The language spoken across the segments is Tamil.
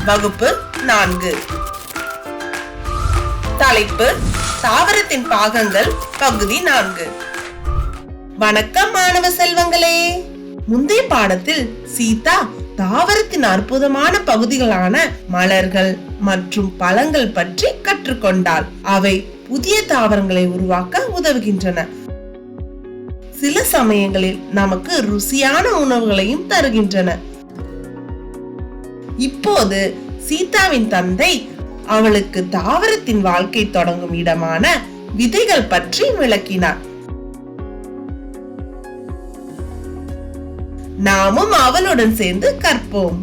வகுப்பு 4. தலைப்பு தாவரத்தின் பாகங்கள் பகுதி 4. வணக்கம் மாணவ செல்வங்களே. முந்தைய பாடத்தில் சீதா தாவரத்தின் அற்புதமான பகுதிகளான மலர்கள் மற்றும் பழங்கள் பற்றி கற்றுக்கொண்டாள். அவை புதிய தாவரங்களை உருவாக்க உதவுகின்றன. சில சமயங்களில் நமக்கு ருசியான உணவுகளையும் தருகின்றன. இப்போது சீதாவின் தந்தை அவளுக்கு தாவரத்தின் வாழ்க்கை தொடங்கும் இடமான விதைகள் பற்றி விளக்கினார். நாமும் அவளுடன் சேர்ந்து கற்போம்.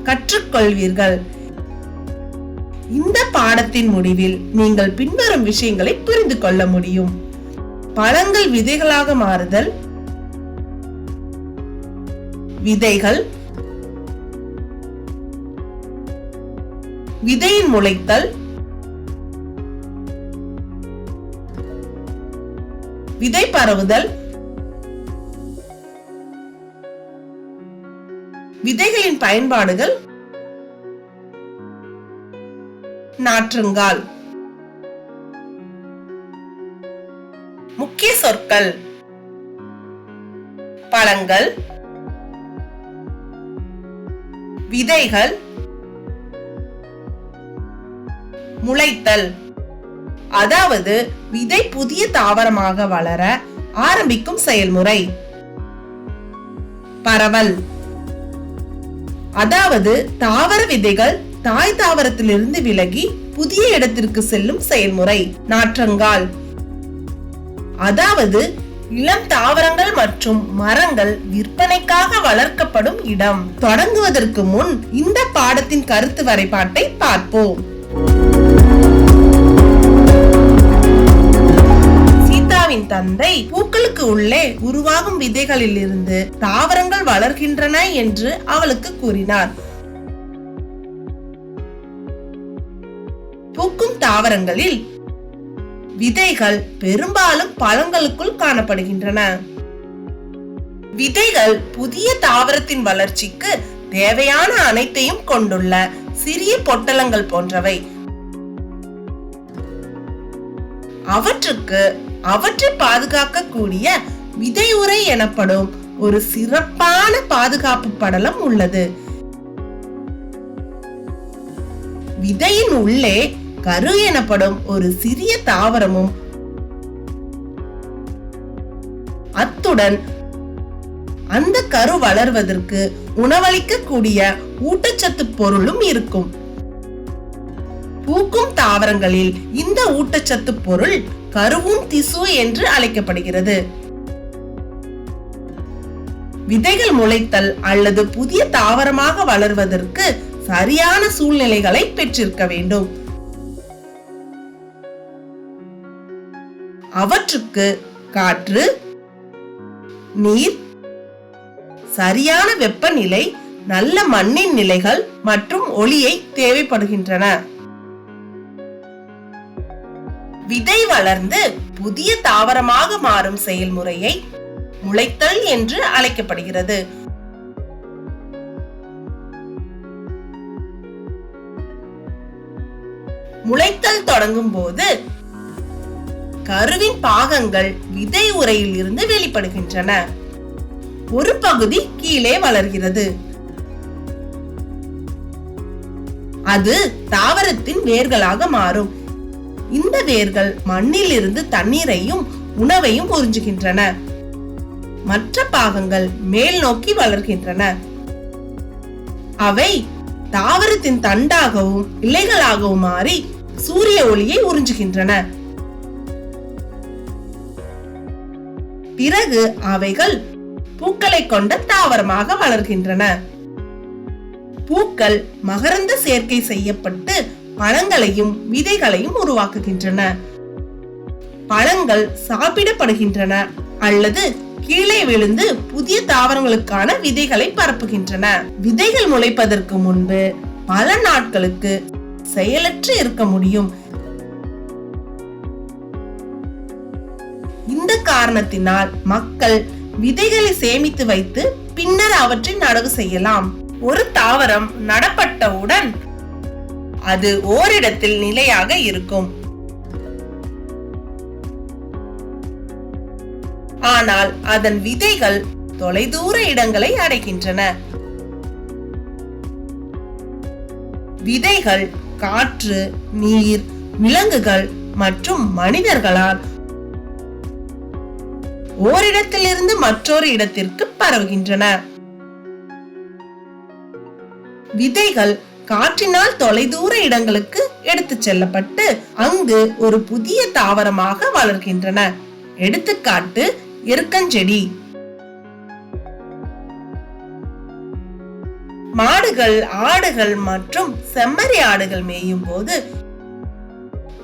கற்றுக்கொள்வீர்கள். இந்த பாடத்தின் முடிவில் நீங்கள் பின்வரும் விஷயங்களை புரிந்து கொள்ள முடியும். பழங்கள் விதைகளாக மாறுதல், விதைகள், விதையின் முளைத்தல், விதை பரவுதல், விதைகளின் பயன்பாடுகள், நாற்றுங்கால். முக்கிய சொற்கள்: பழங்கள், விதைகள், முளைத்தல், அதாவது விதை புதிய தாவரமாக வளர ஆரம்பிக்கும் செயல்முறை. பரவல், அதாவது தாவர விதைகள் தாய் தாவரத்திலிருந்து விலகி புதிய இடத்திற்கு செல்லும் செயல்முறை. நாற்றங்கால், அதாவது இளம் தாவரங்கள் மற்றும் மரங்கள் விற்பனைக்காக வளர்க்கப்படும் இடம். தொடங்குவதற்கு முன் இந்த பாடத்தின் கருத்து வரைபாட்டை பார்ப்போம். சீதாவின் தந்தை பூக்களுக்கு உள்ளே உருவாகும் விதைகளில் இருந்து தாவரங்கள் வளர்கின்றன என்று அவளுக்கு கூறினார். பூக்கும் தாவரங்களில் விதைகள் பெரும்பாலும் பழங்களுக்குள் காணப்படுகின்றன. விதைகள் புதிய தாவரத்தின் வளர்ச்சிக்கு தேவையான அனைத்தையும் கொண்டுள்ள சிறிய பொட்டலங்கள் போன்றவை. அவற்றை பாதுகாக்கக்கூடிய விதை உறை எனப்படும் ஒரு சிறப்பான பாதுகாப்பு படலம் உள்ளது. விதையின் உள்ளே கரு எனப்படும் ஒரு சிறிய தாவரமும் அத்துடன் அந்த கரு வளர்வதற்கு உணவளிக்கக்கூடிய ஊட்டச்சத்து பொருளும் இருக்கும். பூக்கும் தாவரங்களில் இந்த ஊட்டச்சத்து பொருள் கருவும் திசு என்று அழைக்கப்படுகிறது. விதைகள் முளைத்தல் அல்லது புதிய தாவரமாக வளர்வதற்கு சரியான சூழ்நிலைகளை பெற்றிருக்க வேண்டும். அவற்றுக்கு காற்று, நீர், சரியான வெப்பநிலை, நல்ல மண்ணின் நிலைகள் மற்றும் ஒளியை தேவைப்படுகின்றன. விதை வளர்ந்து புதிய தாவரமாக மாறும் செயல்முறையை முளைத்தல் என்று அழைக்கப்படுகிறது. முளைத்தல் தொடங்கும் போது கருவின் பாகங்கள் விதை உறையில் இருந்து வெளிப்படுகின்றன. ஒரு பகுதி கீழே வளர்கிறது. அது தாவரத்தின் வேர்களாக மாறும். இந்த வேர்கள் மண்ணில் இருந்து தண்ணீரையும் உணவையும் உறிஞ்சுகின்றன. மற்ற பாகங்கள் மேல் நோக்கி வளர்கின்றன. அவை தாவரத்தின் தண்டாகவும் இலைகளாகவும் மாறி சூரிய ஒளியை உறிஞ்சுகின்றன. பிறகு அவைகள் பூக்களை கொண்ட தாவரமாக வளர்கின்றன. பூக்கள் மகரந்த சேர்க்கை செய்யப்பட்டு பழங்களையும் விதைகளையும் உருவாக்குகின்றன. பழங்கள் சாப்பிடப்படுகின்றன அல்லது கீழே விழுந்து புதிய தாவரங்களுக்கான விதைகளை பரப்புகின்றன. விதைகள் முளைப்பதற்கு முன்பு பல நாட்களுக்கு செயலற்று இருக்க முடியும். இந்த காரணத்தினால் மக்கள் விதைகளை சேமித்து வைத்து பின்னர் அவற்றை நடவு செய்யலாம். ஒரு தாவரம் நடப்பட்டவுடன் அது ஓரிடத்தில் நிலையாக இருக்கும். ஆனால் அதன் விதைகள் தொலைதூர இடங்களை அடைகின்றன. விதைகள் காற்று, நீர், விலங்குகள் மற்றும் மனிதர்களால் ஓரிடத்திலிருந்து மற்றொரு இடத்திற்கு பரவுகின்றன. விதைகள் காற்றினால் தொலைதூர இடங்களுக்கு எடுத்துச் செல்லப்பட்டு அங்கு ஒரு புதிய தாவரமாக வளர்கின்றன. எடுத்துக்காட்டு எருக்கஞ்செடி. மாடுகள், ஆடுகள் மற்றும் செம்மறி ஆடுகள் மேயும் போது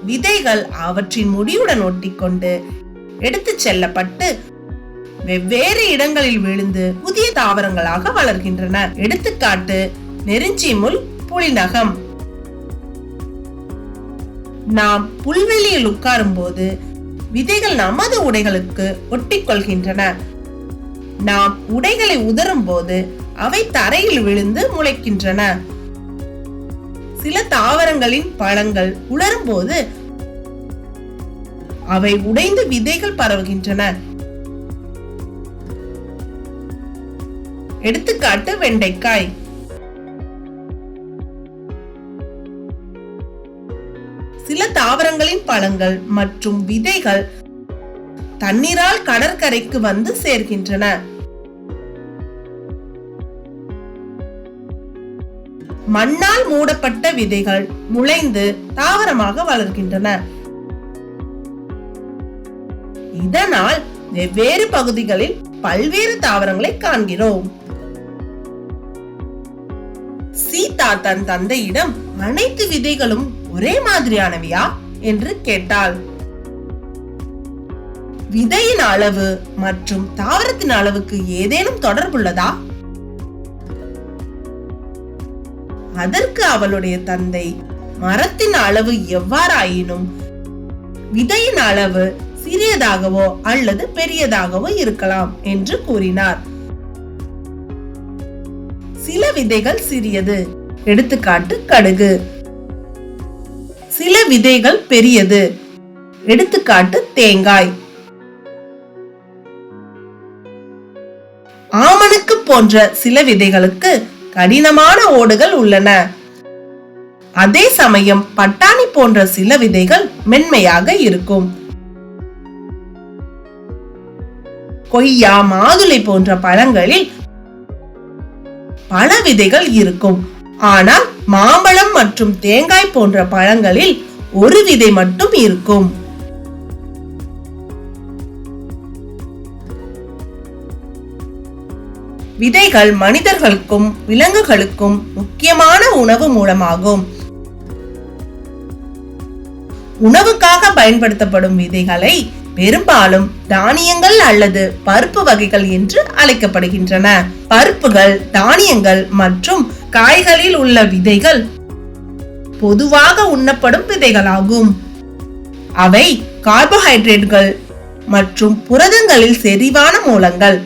விதைகள் அவற்றின் முடியுடன் ஒட்டிக்கொண்டு எடுத்துச் செல்லப்பட்டு வெவ்வேறு இடங்களில் விழுந்து புதிய தாவரங்களாக வளர்கின்றன. எடுத்துக்காட்டு நெருஞ்சிமுள், புலிநகம். நாம் புல்வெளியில் உட்காரும் போது விதைகள் நமது உடைகளுக்கு ஒட்டிக்கொள்கின்றன. நாம் உடைகளை உதரும் போது அவை தரையில் விழுந்து முளைக்கின்றன. சில தாவரங்களின் பழங்கள் உலரும் போது அவை உடைந்து விதைகள் பரவுகின்றன. எடுத்துக்காட்டு வெண்டைக்காய். சில தாவரங்களின் பழங்கள் மற்றும் விதைகள் தண்ணீரால் கடற்கரைக்கு வந்து சேர்கின்றன. மண்ணால் மூடப்பட்ட விதைகள் முளைந்து தாவரமாக வளர்கின்றன. இதனால் வெவ்வேறு பகுதிகளில் பல்வேறு தாவரங்களை காண்கிறோம். சீதா தன் தந்தையிடம் அனைத்து விதைகளும் ஒரே மாதிரியானவையா என்று கேட்டாள். விதையின் அளவு மற்றும் தாவரத்தின் அளவுக்கு ஏதேனும் தொடர்புள்ளதா? அதற்கு அவளுடைய தந்தை, மரத்தின் அளவு எவ்வாறாயினும் விதையின் அளவு சிறியதாகவோ அல்லது பெரியதாகவோ இருக்கலாம் என்று கூறினார். சில விதைகள் சிறியது. எடுத்துக்காட்டு கடுகு. சில விதைகள் பெரியது. எடுத்துக்காட்டு தேங்காய். ஆமணக்கு போன்ற சில விதைகளுக்கு கடினமான ஓடுகள் உள்ளன. அதே சமயம் பட்டாணி போன்ற சில விதைகள் மென்மையாக இருக்கும். கொய்யா, மாதுளை போன்ற பழங்களில் பல விதைகள் இருக்கும். ஆனால் மாம்பழம் மற்றும் தேங்காய் போன்ற பழங்களில் ஒரு விதை மட்டும் இருக்கும். விதைகள் மனிதர்களுக்கும் விலங்குகளுக்கும் முக்கியமான உணவு மூலமாகும். உணவுக்காக பயன்படுத்தப்படும் விதைகளை பெரும்பாலும் தானியங்கள் அல்லது பருப்பு வகைகள் என்று அழைக்கப்படுகின்றன. பருப்புகள், தானியங்கள் மற்றும் காய்களில் உள்ள விதைகள் பொதுவாக உண்ணப்படும் விதைகளாகும். அவை கார்போஹைட்ரேட்டுகள் மற்றும் புரதங்களில் செறிவான மூலங்கள்.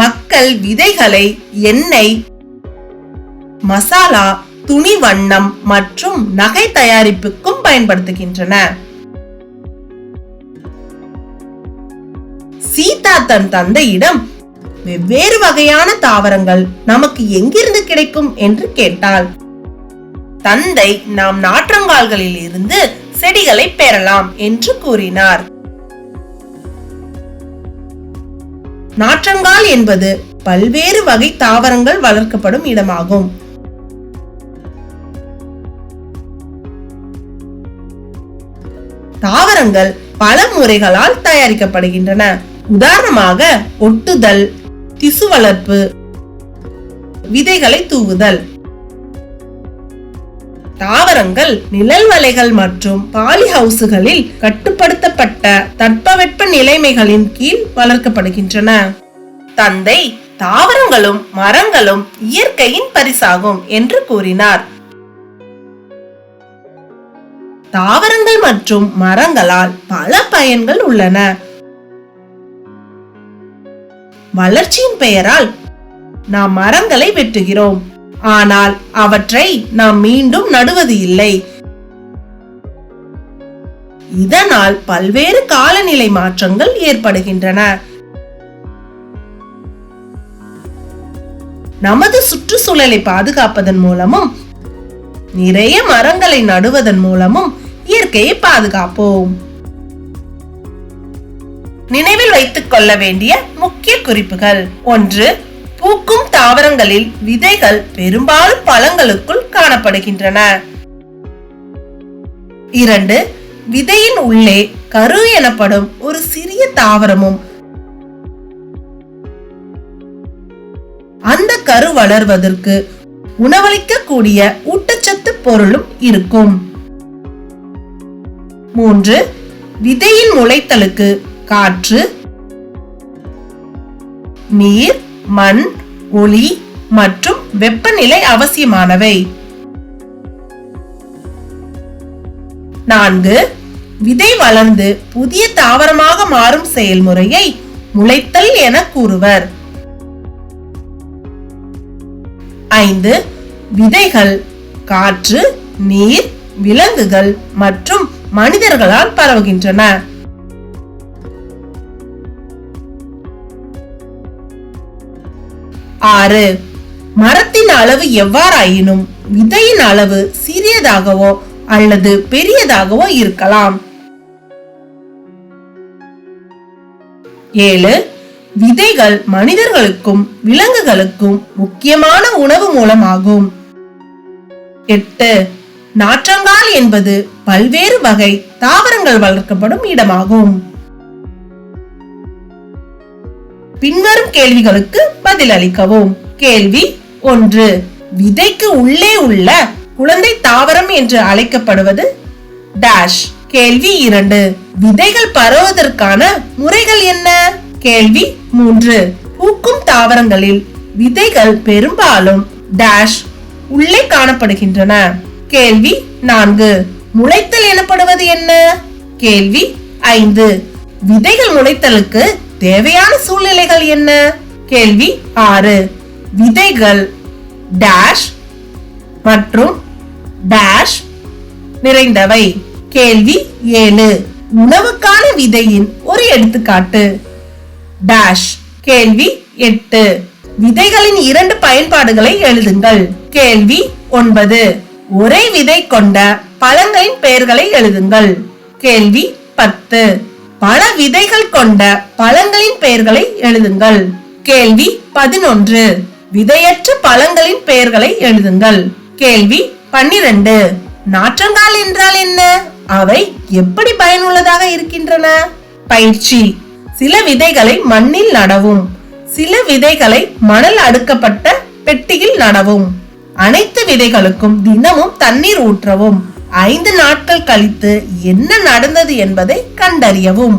மக்கள் விதைகளை எண்ணெய், மசாலா, துணி வண்ணம் மற்றும் நகை தயாரிப்புக்கும் பயன்படுத்துகின்றன. சீதா தன் தந்தையிடம் வெவ்வேறு வகையான தாவரங்கள் நமக்கு எங்கிருந்து கிடைக்கும் என்று கேட்டாள். தந்தை, நாம் நாற்றங்கால்களில் இருந்து செடிகளை பெறலாம் என்று கூறினார். நாற்றங்கால் என்பது பல்வேறு வகை தாவரங்கள் வளர்க்கப்படும் இடமாகும். தாவரங்கள் பல முறைகளால் தயாரிக்கப்படுகின்றன. உதாரணமாக ஒட்டுதல், திசு வளர்ப்பு, விதைகளை தூவுதல். தாவரங்கள் நிழல் வலைகள் மற்றும் பாலி ஹவுஸ்களில் கட்டுப்படுத்தப்பட்ட தட்பவெப்ப நிலைமைகளின் கீழ் வளர்க்கப்படுகின்றன. தந்தை, தாவரங்களும் மரங்களும் இயற்கையின் பரிசாகும் என்று கூறினார். தாவரங்கள் மற்றும் மரங்களால் பல பயன்கள் உள்ளன. வளர்ச்சியின் பெயரால் நாம் மரங்களை வெட்டுகிறோம், ஆனால் அவற்றை நாம் மீண்டும் நடுவது இல்லை. இதனால் பல்வேறு காலநிலை மாற்றங்கள் ஏற்படுகின்றன. நமது சுற்றுச்சூழலை பாதுகாப்பதன் மூலமும் நிறைய மரங்களை நடுவதன் மூலமும் இயற்கையை பாதுகாப்போம். நினைவில் வைத்துக் கொள்ள வேண்டிய முக்கிய குறிப்புகள்: 1. பூக்கும் தாவரங்களில் விதைகள் பெரும்பாலும் பழங்களுக்குள் காணப்படுகின்றன. 2. விதையின் உள்ளே கரு எனப்படும் ஒரு சிறிய தாவரமும் அந்த கரு வளர்வதற்கு உணவளிக்கக்கூடிய ஊட்டச்சத்து பொருளும் இருக்கும். 3. விதையின் முளைத்தலுக்கு காற்று, நீர், மண், ஒளி மற்றும் வெப்பநிலை அவசியமானவை. 4. விதை வளர்ந்து புதிய தாவரமாக மாறும் செயல்முறையை முளைத்தல் என கூறுவர். 5. விதைகள் காற்று, நீர், விலங்குகள் மற்றும் மனிதர்களால் பரவுகின்றன. 6. மரத்தின் அளவு எவ்வாறாயினும் விதையின் அளவு சிறியதாகவோ அல்லது பெரியதாகவோ இருக்கலாம். 7. விதைகள் மனிதர்களுக்கும் விலங்குகளுக்கும் முக்கியமான உணவு மூலமாகும். 8. நாற்றங்கால் என்பது பல்வேறு வகை தாவரங்கள் வளர்க்கப்படும் இடமாகும். பின்வரும் கேள்விகளுக்கு பதிலளிக்கவும். கேள்வி 1. விதைக்கு உள்ளே உள்ள குழந்தை தாவரம் என்று அழைக்கப்படுவது டேஷ். கேள்வி 2. விதைகள் பரவுவதற்கான முறைகள் என்ன? கேள்வி 3. பூக்கும் தாவரங்களில் விதைகள் பெரும்பாலும் டேஷ் உள்ளே காணப்படுகின்றன. கேள்வி 4. முளைத்தல் எனப்படுவது என்ன? கேள்வி 5. விதைகள் முளைத்தலுக்கு தேவையான சூழ்நிலைகள் என்ன? கேள்வி 6. விதைகள் டேஷ் மற்றும் டேஷ் நிறைந்தவை. கேள்வி 7. உணவுக்கான விதையின் ஒரு எடுத்துக்காட்டு டேஷ். கேள்வி 8. விதைகளின் 2 பயன்பாடுகளை எழுதுங்கள். கேள்வி 9. ஒரே விதை கொண்ட பழங்களின் பெயர்களை எழுதுங்கள். கேள்வி 10. பல விதைகள் கொண்ட பழங்களின் பெயர்களை எழுதுங்கள். கேள்வி 11. விதையற்ற பழங்களின் பெயர்களை எழுதுங்கள். கேள்வி 12. நாற்றங்கால் என்றால் என்ன? அவை எப்படி பயனுள்ளதாக இருக்கின்றன? பயிற்சி: சில விதைகளை மண்ணில் நடவும், சில விதைகளை மணல் அடுக்கப்பட்ட பெட்டியில் நடவும். அனைத்து விதைகளுக்கும் தினமும் தண்ணீர் ஊற்றவும். 5 நாட்கள் கழித்து என்ன நடந்தது என்பதை கண்டறியவும்.